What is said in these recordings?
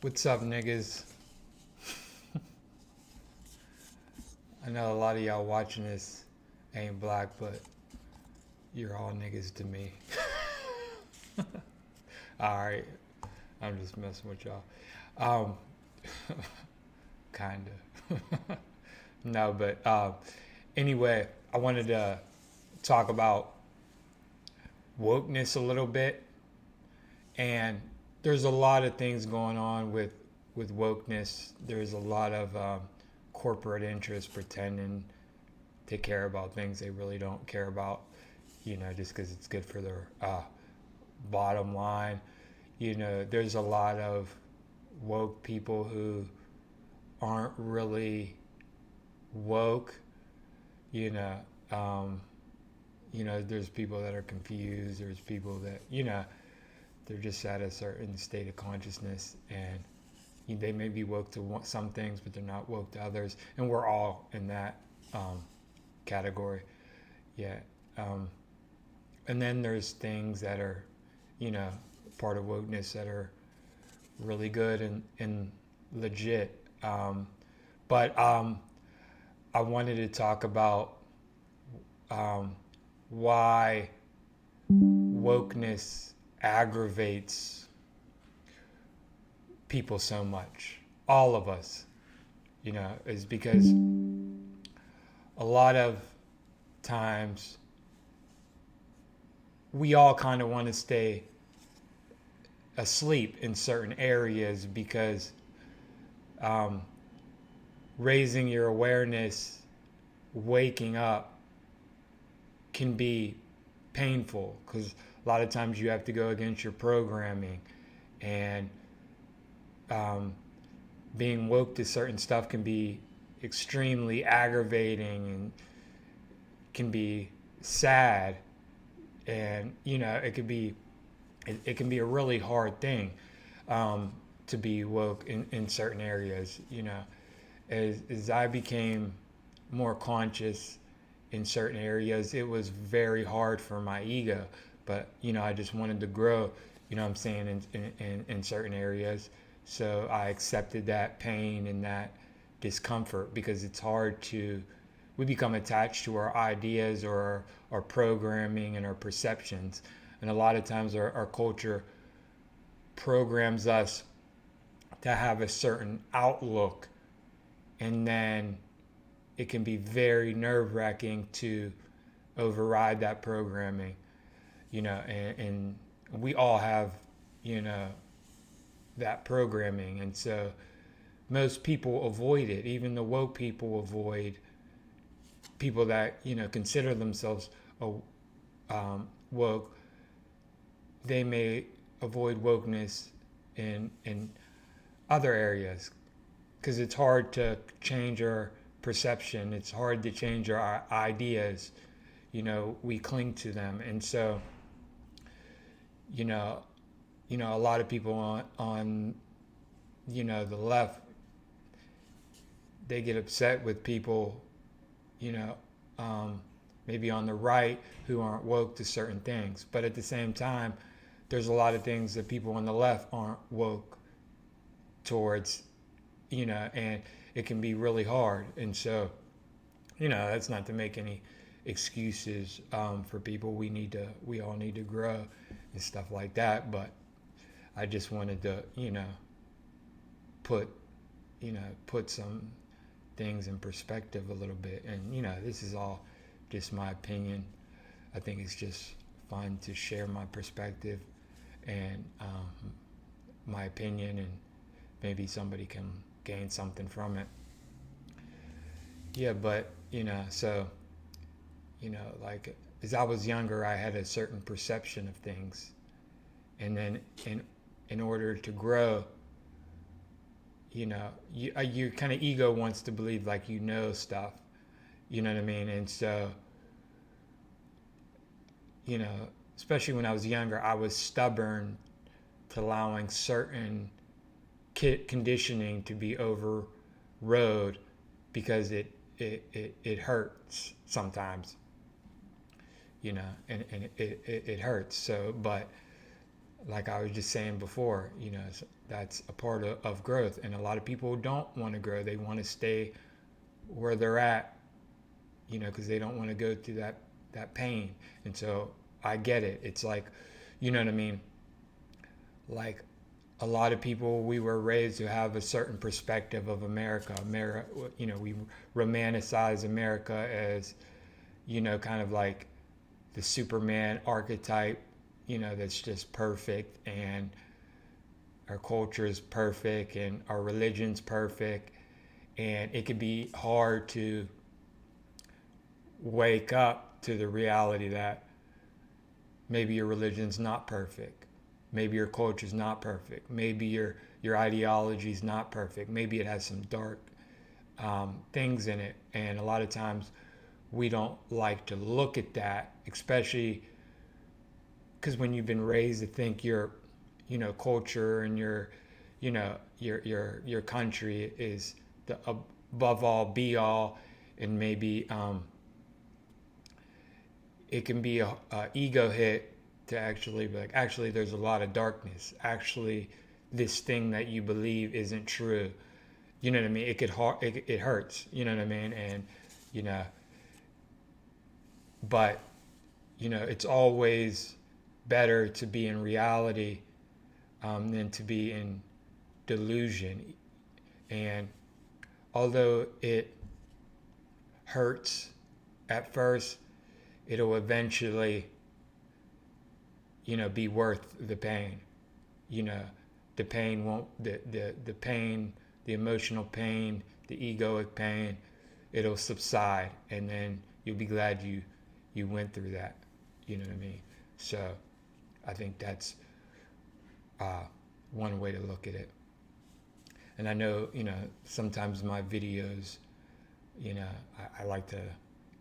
What's up, niggas? I know a lot of y'all watching this ain't black, but you're all niggas to me. Alright, I'm just messing with y'all. Um, Kinda. No, but anyway, I wanted to talk about wokeness a little bit. And there's a lot of things going on with wokeness. There's a lot of corporate interests pretending to care about things they really don't care about, just because it's good for their bottom line. There's a lot of woke people who aren't really woke. You know, um, there's people that are confused. There's people that they're just at a certain state of consciousness, and they may be woke to some things, but they're not woke to others. And we're all in that category. Yeah. Um, and then there's things that are, you know, part of wokeness that are really good and legit. But I wanted to talk about um, why wokeness aggravates people so much. All of us, is because a lot of times we all kind of want to stay asleep in certain areas because um, raising your awareness, waking up can be painful because a lot of times you have to go against your programming, and um, being woke to certain stuff can be extremely aggravating and can be sad, and it can be a really hard thing to be woke in certain areas. As I became more conscious in certain areas, it was very hard for my ego. But, I just wanted to grow, what I'm saying, in certain areas. So I accepted that pain and that discomfort because it's hard we become attached to our ideas or our programming and our perceptions. And a lot of times our culture programs us to have a certain outlook, and then it can be very nerve-wracking to override that programming, and we all have, that programming. And so most people avoid it. Even the woke people avoid people that, consider themselves woke. They may avoid wokeness in other areas because it's hard to change our perception. It's hard to change our ideas. We cling to them, and so you know, a lot of people on the left, they get upset with people, you know, um, maybe on the right who aren't woke to certain things. But at the same time, there's a lot of things that people on the left aren't woke towards, and it can be really hard. And so, that's not to make any excuses for people. We all need to grow and stuff like that. But I just wanted to, put, put some things in perspective a little bit. And, this is all just my opinion. I think it's just fun to share my perspective and my opinion, and maybe somebody can gain something from it. Yeah, but, so, like as I was younger, I had a certain perception of things. And then in order to grow, your kind of ego wants to believe like stuff. You know what I mean? And so, you know, especially when I was younger, I was stubborn to allowing certain conditioning to be overrode because it hurts sometimes, and it hurts. So, but like I was just saying before, that's a part of growth. And a lot of people don't want to grow. They want to stay where they're at, because they don't want to go through that pain. And so I get it. It's like, you know what I mean? Like a lot of people, we were raised to have a certain perspective of America. We romanticize America as, kind of like the Superman archetype, that's just perfect, and our culture is perfect and our religion's perfect. And it can be hard to wake up to the reality that maybe your religion's not perfect. Maybe your culture's not perfect. Maybe your ideology's not perfect. Maybe it has some dark things in it. And a lot of times we don't like to look at that, especially because when you've been raised to think your, culture and your country is the above all, be all, and maybe it can be a ego hit to actually be like, actually, there's a lot of darkness. Actually, this thing that you believe isn't true. You know what I mean? It hurts. You know what I mean? And you know, but it's always better to be in reality than to be in delusion. And although it hurts at first, it'll eventually, be worth the pain. The pain won't, the pain, the emotional pain, the egoic pain, it'll subside, and then you'll be glad you went through that. You know what I mean? So I think that's one way to look at it. And I know, sometimes my videos, I like to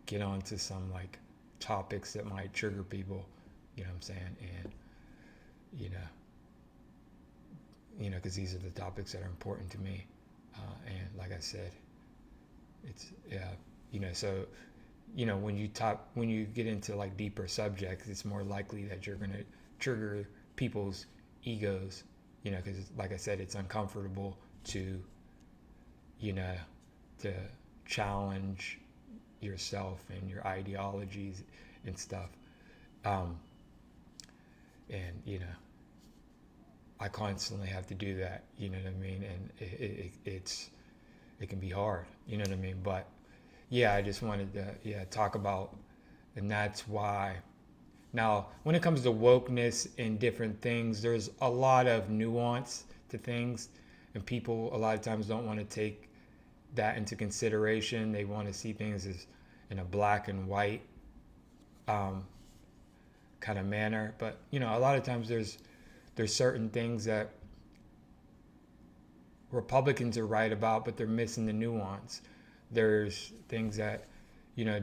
get onto some like topics that might trigger people, you know what I'm saying? And, because these are the topics that are important to me. And like I said, it's, so, when you get into like deeper subjects, it's more likely that you're going to trigger people's egos, because like I said, it's uncomfortable to, to challenge yourself and your ideologies and stuff. And I constantly have to do that, you know what I mean? And it can be hard, you know what I mean? But yeah, I just wanted to talk about, and that's why. Now, when it comes to wokeness and different things, there's a lot of nuance to things, and people a lot of times don't want to take that into consideration. They want to see things as in a black and white kind of manner. But a lot of times there's certain things that Republicans are right about, but they're missing the nuance. There's things that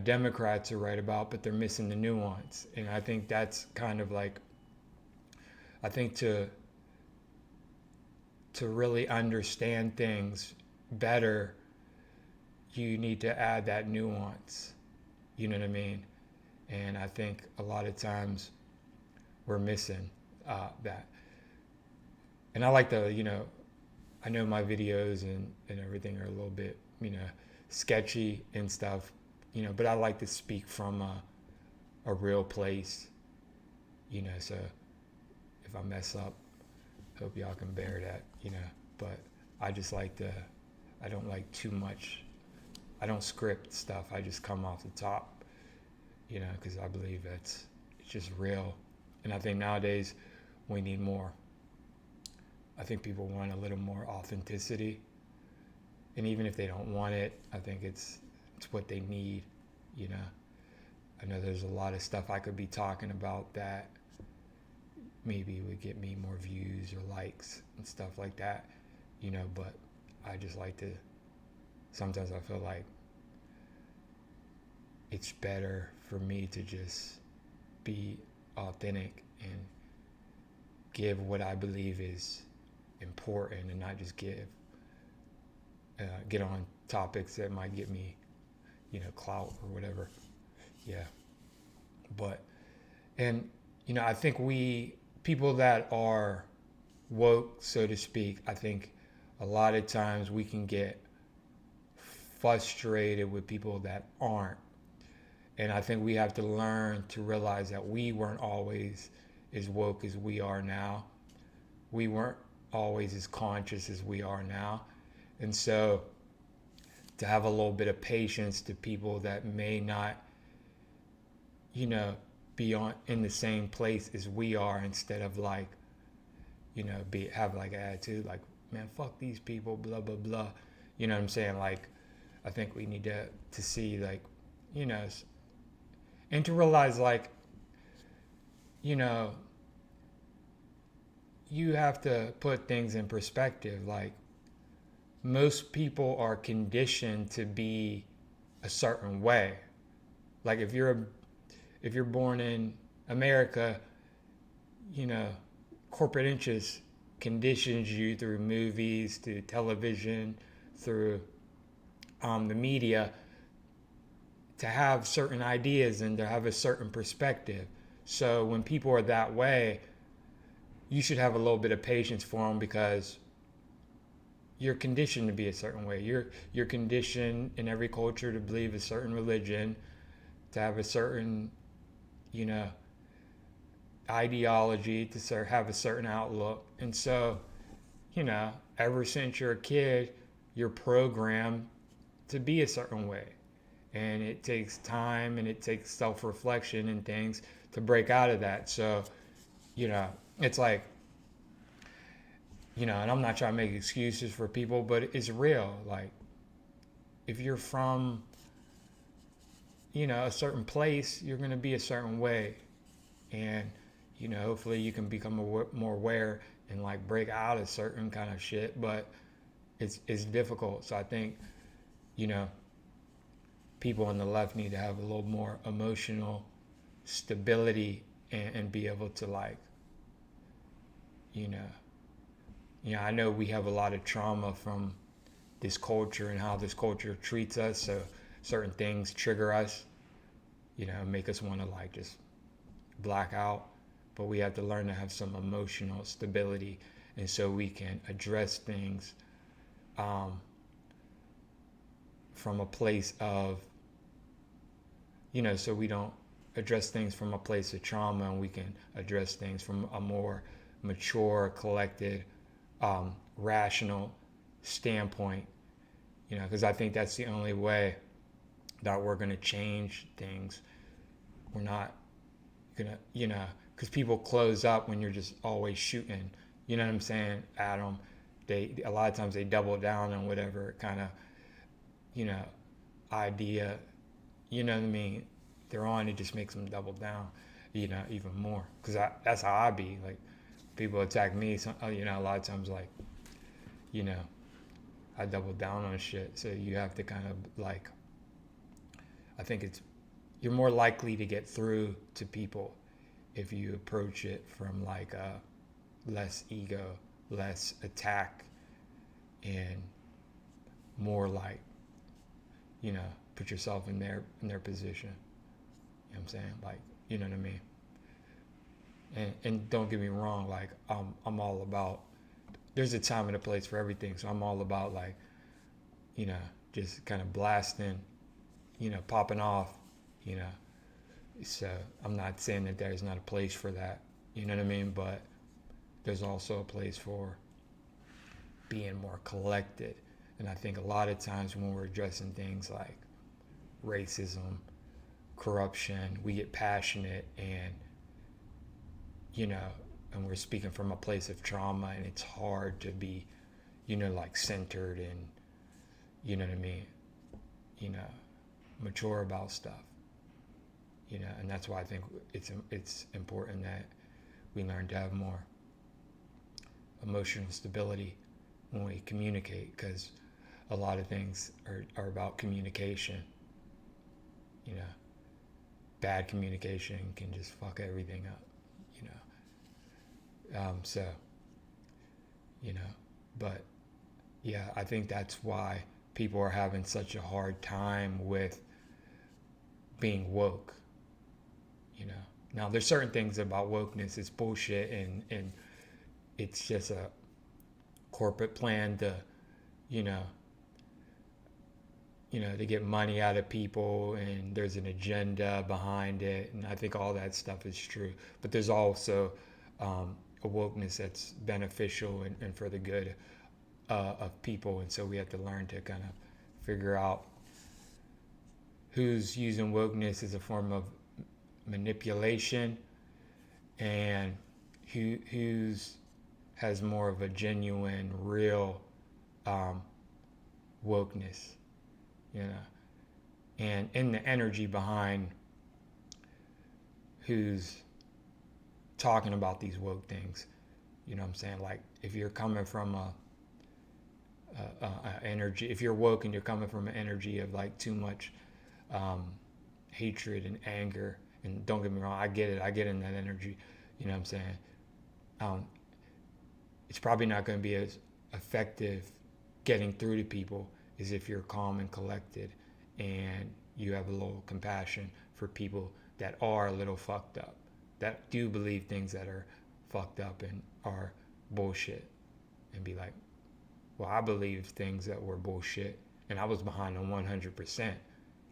Democrats are right about, but they're missing the nuance. And I think that's kind of like, I think to really understand things better, you need to add that nuance. You know what I mean? And I think a lot of times we're missing that. And I like to, I know my videos and everything are a little bit, sketchy and stuff, but I like to speak from a real place, so if I mess up, hope y'all can bear that, but I just I don't like too much, I don't script stuff, I just come off the top, because I believe it's just real. And I think nowadays we need more. I think people want a little more authenticity. And even if they don't want it, I think it's what they need, I know there's a lot of stuff I could be talking about that maybe would get me more views or likes and stuff like that, but I just like to, sometimes I feel like it's better for me to just be authentic and give what I believe is important, and not just get on topics that might get me, clout or whatever. Yeah. But, and, I think people that are woke, so to speak, I think a lot of times we can get frustrated with people that aren't. And I think we have to learn to realize that we weren't always as woke as we are now. We weren't always as conscious as we are now. And so to have a little bit of patience to people that may not, be in the same place as we are, instead of like, have like an attitude like, man, fuck these people, blah blah blah. You know what I'm saying? Like, I think we need to see, like, you know, and to realize, like, you know, you have to put things in perspective. Like, most people are conditioned to be a certain way. Like, if you're born in America, corporate interest conditions you through movies, through television, through the media, to have certain ideas and to have a certain perspective. So when people are that way, you should have a little bit of patience for them, because you're conditioned to be a certain way. You're conditioned in every culture to believe a certain religion, to have a certain, ideology, to have a certain outlook. And so, ever since you're a kid, you're programmed to be a certain way. And it takes time and it takes self-reflection and things to break out of that. So, it's like, and I'm not trying to make excuses for people, but it's real. Like, if you're from, a certain place, you're going to be a certain way. And, hopefully you can become more aware and like break out of certain kind of shit, but it's difficult. So I think, people on the left need to have a little more emotional stability, and be able to, like, I know we have a lot of trauma from this culture and how this culture treats us. So certain things trigger us, make us want to like just black out. But we have to learn to have some emotional stability, and so we can address things from a place of, so we don't address things from a place of trauma, and we can address things from a more mature, collected, rational standpoint, because I think that's the only way that we're going to change things. We're not going to, because people close up when you're just always shooting, you know what I'm saying, at them. A lot of times they double down on whatever kind of, idea, what I mean, they're on. It just makes them double down, even more. Because that's how I be. Like, people attack me, so, a lot of times, like, I double down on shit. So you have to kind of, like, I think you're more likely to get through to people if you approach it from, like, less ego, less attack, and more like, put yourself in their position. You know what I'm saying? Like, you know what I mean? And don't get me wrong, like, I'm all about, there's a time and a place for everything. So I'm all about, like, just kind of blasting, popping off, So I'm not saying that there's not a place for that, you know what I mean? But there's also a place for being more collected. And I think a lot of times when we're addressing things like racism, corruption, we get passionate, and, and we're speaking from a place of trauma, and it's hard to be, like, centered and, you know what I mean, mature about stuff, and that's why I think it's important that we learn to have more emotional stability when we communicate, because a lot of things are about communication. Bad communication can just fuck everything up, so, but yeah, I think that's why people are having such a hard time with being woke, Now, there's certain things about wokeness, it's bullshit, and it's just a corporate plan to, you know, to get money out of people, and there's an agenda behind it, and I think all that stuff is true. But there's also a wokeness that's beneficial and for the good of people, and so we have to learn to kind of figure out who's using wokeness as a form of manipulation and who's has more of a genuine, real wokeness, you know, and in the energy behind who's talking about these woke things. You know what I'm saying? Like, if you're coming from a energy, if you're woke and you're coming from an energy of like too much hatred and anger, and don't get me wrong, I get it, I get in that energy, you know what I'm saying? It's probably not going to be as effective getting through to people as if you're calm and collected and you have a little compassion for people that are a little fucked up, that do believe things that are fucked up and are bullshit, and be like, well, I believed things that were bullshit and I was behind them 100%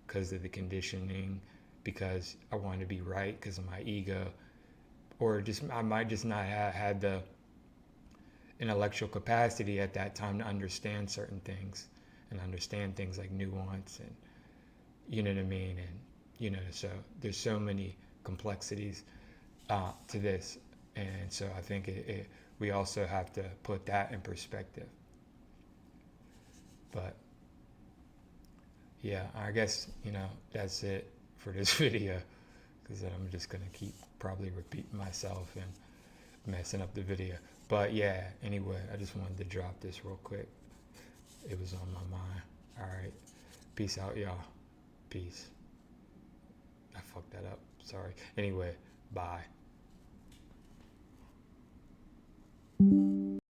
because of the conditioning, because I wanted to be right, because of my ego, or just I might just not have had the intellectual capacity at that time to understand certain things and understand things like nuance, and you know what I mean, and so there's so many complexities to this, and so I think we also have to put that in perspective. But yeah, I guess that's it for this video, because I'm just gonna keep probably repeating myself and messing up the video. But yeah, anyway, I just wanted to drop this real quick. It was on my mind. All right, peace out, y'all. Peace. I fucked that up. Sorry. Anyway, bye.